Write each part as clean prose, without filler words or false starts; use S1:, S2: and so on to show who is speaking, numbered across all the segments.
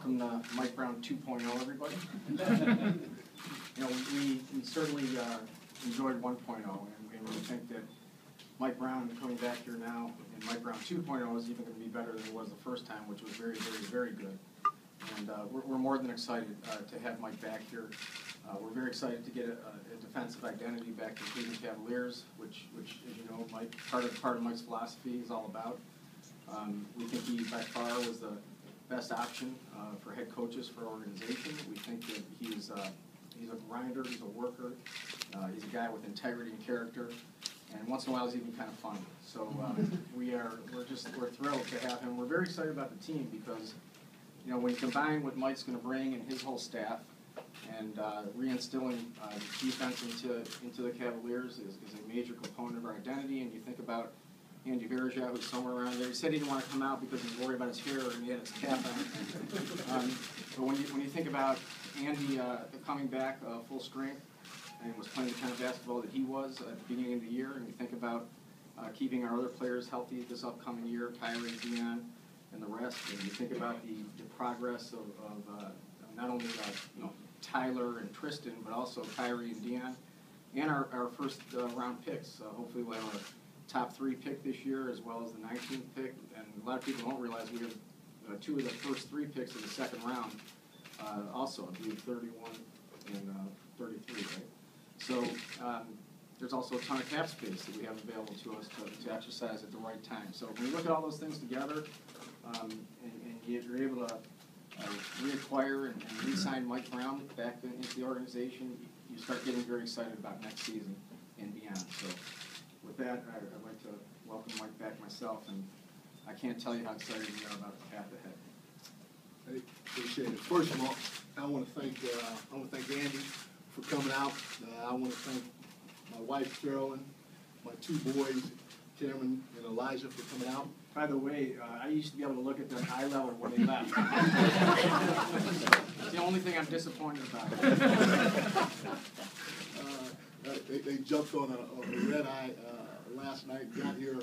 S1: welcome to Mike Brown 2.0, everybody. We certainly enjoyed 1.0, and we think that Mike Brown coming back here now, and Mike Brown 2.0 is even going to be better than it was the first time, which was very, very, very good. And we're more than excited to have Mike back here. We're very excited to get a defensive identity back to Cleveland Cavaliers, which, as you know, Mike, part of Mike's philosophy is all about. We think he, by far, was the best option for head coaches for our organization. We think that he's a grinder, he's a worker, he's a guy with integrity and character, and once in a while he's even kind of funny. So we're thrilled to have him. We're very excited about the team because, when you combine what Mike's going to bring and his whole staff, and reinstilling defense into the Cavaliers is a major component of our identity. And you think about Andy Verja, who's somewhere around there. He said he didn't want to come out because he's worried about his hair and he had his cap on. But when you think about Andy coming back full strength and was playing the kind of basketball that he was at the beginning of the year, and you think about keeping our other players healthy this upcoming year, Kyrie, Dion, and the rest, and you think about the progress of not only Tyler and Tristan, but also Kyrie and Dion, and our first round picks. Hopefully we'll have a top 3 pick this year as well as the 19th pick. And a lot of people don't realize we have 2 of the first 3 picks of the second round also, I believe 31 and 33, right? So there's also a ton of cap space that we have available to us to exercise at the right time. So when you look at all those things together, and you're able to reacquire and re-sign Mike Brown back into the organization, you start getting very excited about next season and beyond. So with that, I'd like to welcome Mike back myself, and I can't tell you how excited we are about the path ahead.
S2: I appreciate it. First of all, I want to thank Andy for coming out. I want to thank my wife Carolyn, my 2 boys Cameron and Elijah for coming out.
S1: By the way, I used to be able to look at their eye level when they left. It's the only thing I'm disappointed about.
S2: They jumped on a red eye last night, got here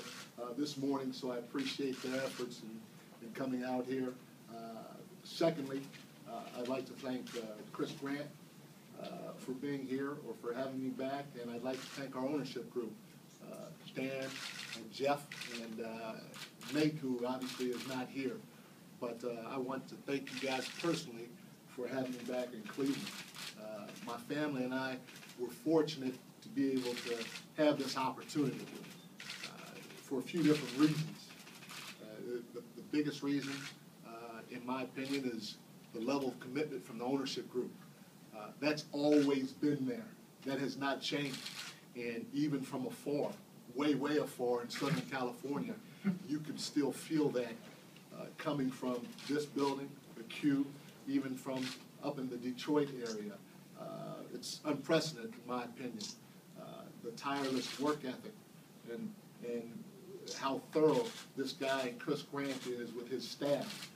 S2: this morning, so I appreciate their efforts in coming out here. Secondly, I'd like to thank Chris Grant for being here or for having me back, and I'd like to thank our ownership group, Dan and Jeff and Nate, who obviously is not here. But I want to thank you guys personally for having me back in Cleveland. My family and I were fortunate to be able to have this opportunity for a few different reasons. The biggest reason, in my opinion, is the level of commitment from the ownership group. That's always been there. That has not changed. And even from afar, way afar in Southern California, you can still feel that coming from this building, the Q, even from up in the Detroit area. It's unprecedented, in my opinion. The tireless work ethic and how thorough this guy, Chris Grant, is with his staff.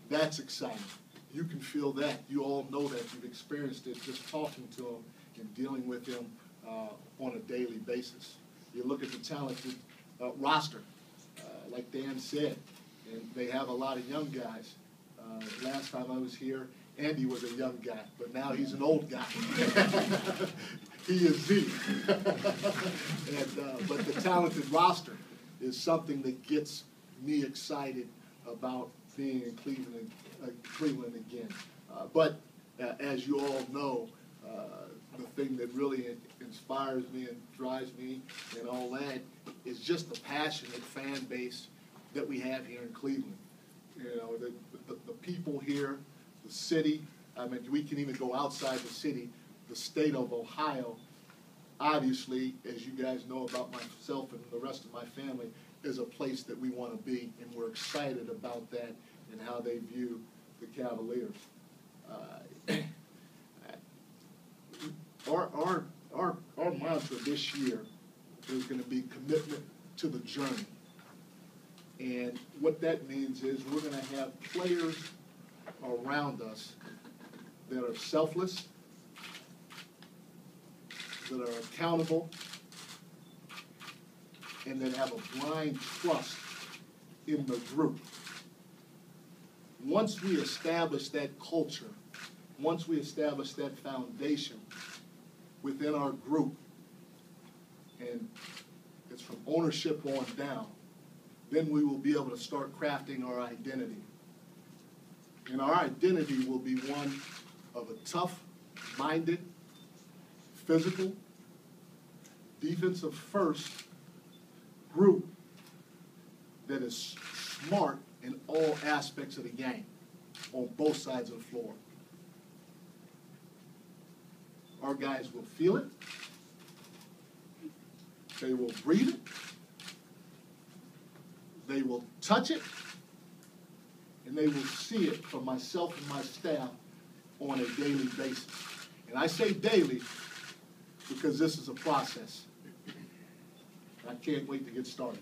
S2: That's exciting. You can feel that. You all know that. You've experienced it just talking to him and dealing with him on a daily basis. You look at the talented roster, like Dan said, and they have a lot of young guys. Last time I was here, Andy was a young guy, but now he's an old guy. He is the. But the talented roster is something that gets me excited about being in Cleveland again. But as you all know, the thing that really inspires me and drives me and all that is just the passionate fan base that we have here in Cleveland. The people here, the city, I mean, we can even go outside the city, the state of Ohio, obviously, as you guys know about myself and the rest of my family, is a place that we want to be, and we're excited about that and how they view the Cavaliers. Our mantra this year is going to be commitment to the journey. And what that means is we're going to have players around us that are selfless, that are accountable, and that have a blind trust in the group. once we establish that culture, once we establish that foundation within our group, and it's from ownership on down, then we will be able to start crafting our identity. And our identity will be one of a tough-minded, physical, defensive-first group that is smart in all aspects of the game, on both sides of the floor. Our guys will feel it, they will breathe it, they will touch it, and they will see it from myself and my staff on a daily basis. And I say daily because this is a process. I can't wait to get started.